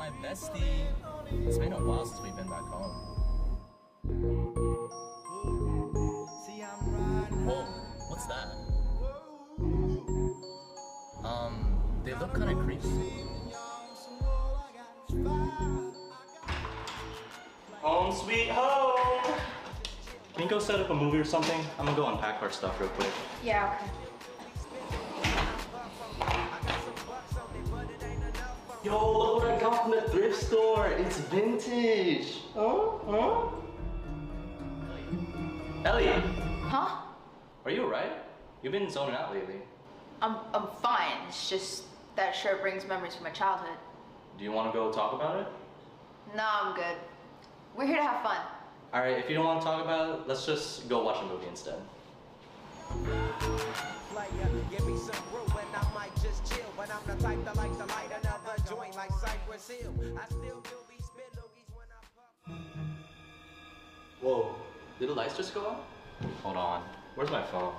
my bestie. It's been a while since we've been back home. Whoa, what's that? They look kind of creepy. Home sweet home! Can you go set up a movie or something? I'm gonna go unpack our stuff real quick. Yeah, okay. Yo, look what I got from the thrift store. It's vintage. Huh? Elliot! Huh? Are you alright? You've been zoning out lately. I'm fine. It's just that shirt brings memories from my childhood. Do you want to go talk about it? No, I'm good. We're here to have fun. Alright, if you don't want to talk about it, let's just go watch a movie instead. Give me some brew and I might just chill. But I'm the type that like to light another joint like Cypress Hill. I still do be spit loogies when I puff. Whoa, did the lights just go off? Hold on, where's my phone?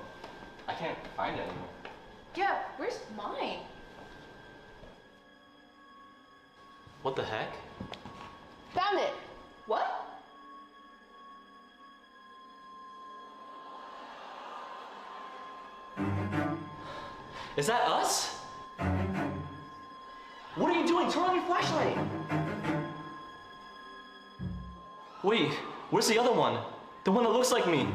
I can't find it anymore. Yeah, where's mine? What the heck? Found it. What? Is that us? What are you doing? Turn on your flashlight! Wait, where's the other one? The one that looks like me.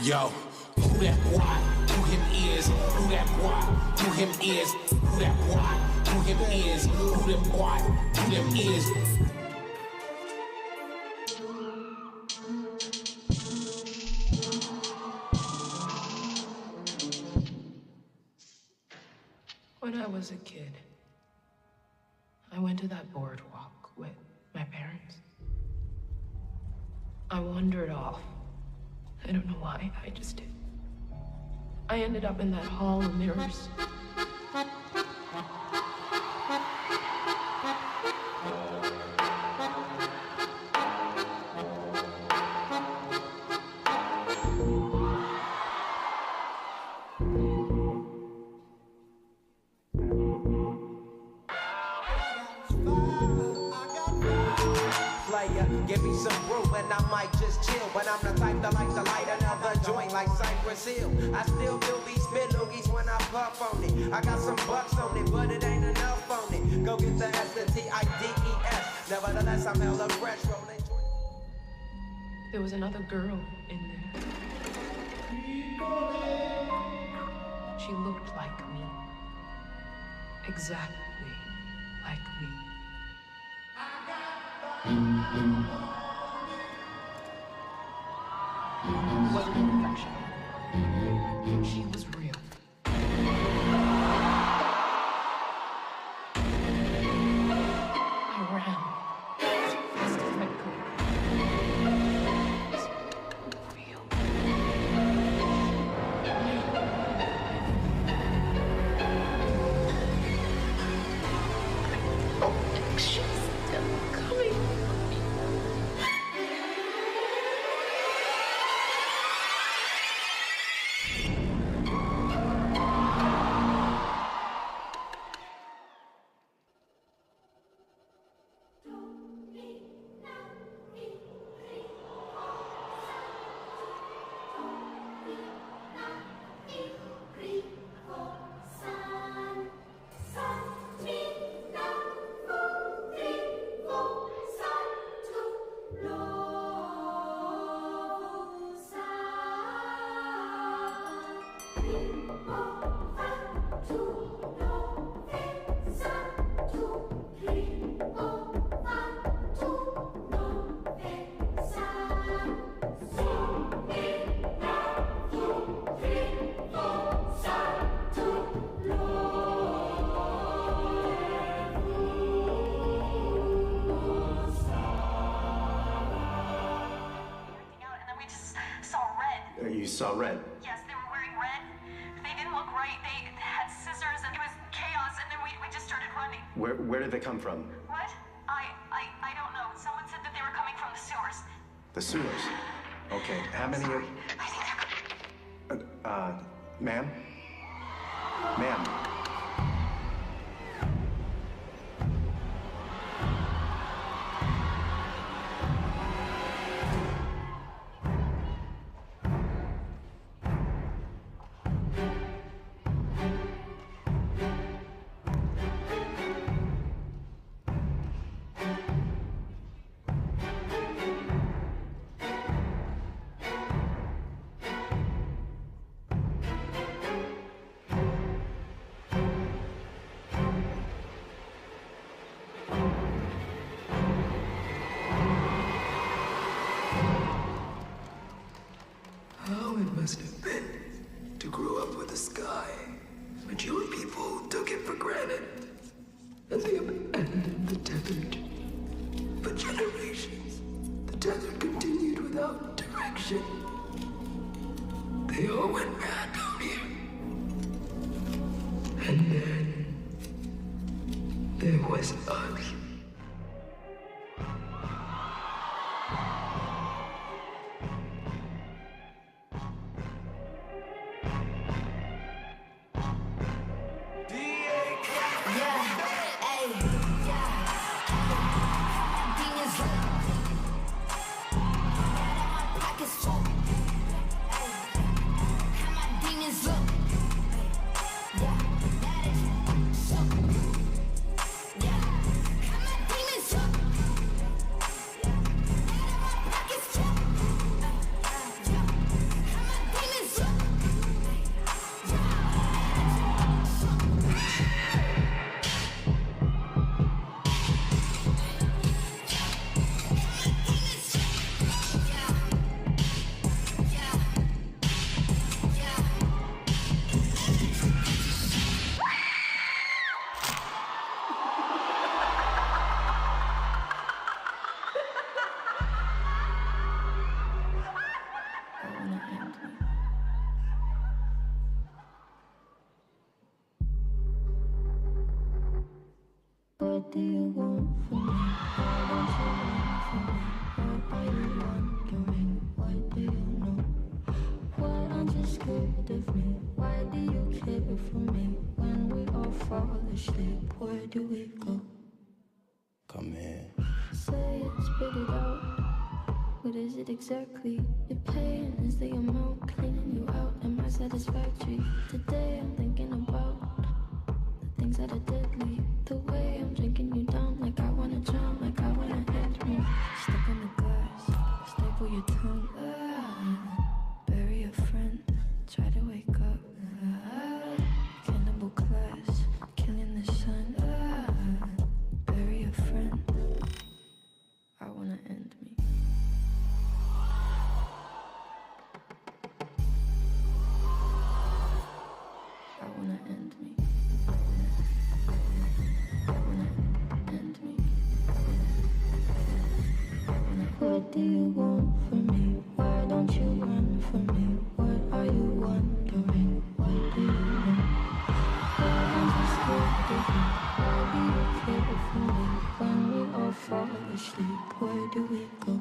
Yo, who that boy, who him is, who that boy, who him is, who that boy, who him is, who that boy, who them is. When I was a kid, I went to that boardwalk with my parents. I wandered off. I don't know why, I just did. I ended up in that hall of mirrors. Give me some brew and I might just chill. But I'm the type that like to light another joint like Cypress Hill. I still do be spit loogies when I puff on it. I got some bucks on it, but it ain't enough on it. Go get the S, the T-I-D-E-S. Nevertheless, I'm hella fresh, rolling. There was another girl in there. She looked like me. Exactly like me. Wasn't perfection. She was real. I ran as fast as I could. It was real. Oh, she's still coming. saw red. Yes, they were wearing red. They didn't look right. They had scissors and it was chaos and then we just started running. Where did they come from? What? I don't know. Someone said that they were coming from the sewers. The sewers. Okay, how many Sorry. I think they're coming. Ma'am? Ma'am? How it must have been to grow up with the sky, but your people took it for granted, and they abandoned the tethered. For generations, the tethered continued without direction. They all went mad down here. And then there was us. What do you want from me? Why don't you want from me? What are you wondering? What do you know? Why aren't you scared of me? Why do you care for me? When we all fall asleep, where do we go? Come here. Say it, spit it out. What is it exactly? Your pain is the amount cleaning you out. Am I satisfactory? Today I'm thinking about the things that are deadly. The way I'm drinking you down, like I wanna drown, like I wanna end me. Step on the glass, staple your tongue. Bury a friend, try to wake up. Cannibal class, killing the sun. Bury a friend, I wanna end me. I wanna end me. What do you want from me? Why don't you run from me? What are you wondering? What do you know? Why aren't you scared of me? Why do you care for me? When we all fall asleep, where do we go?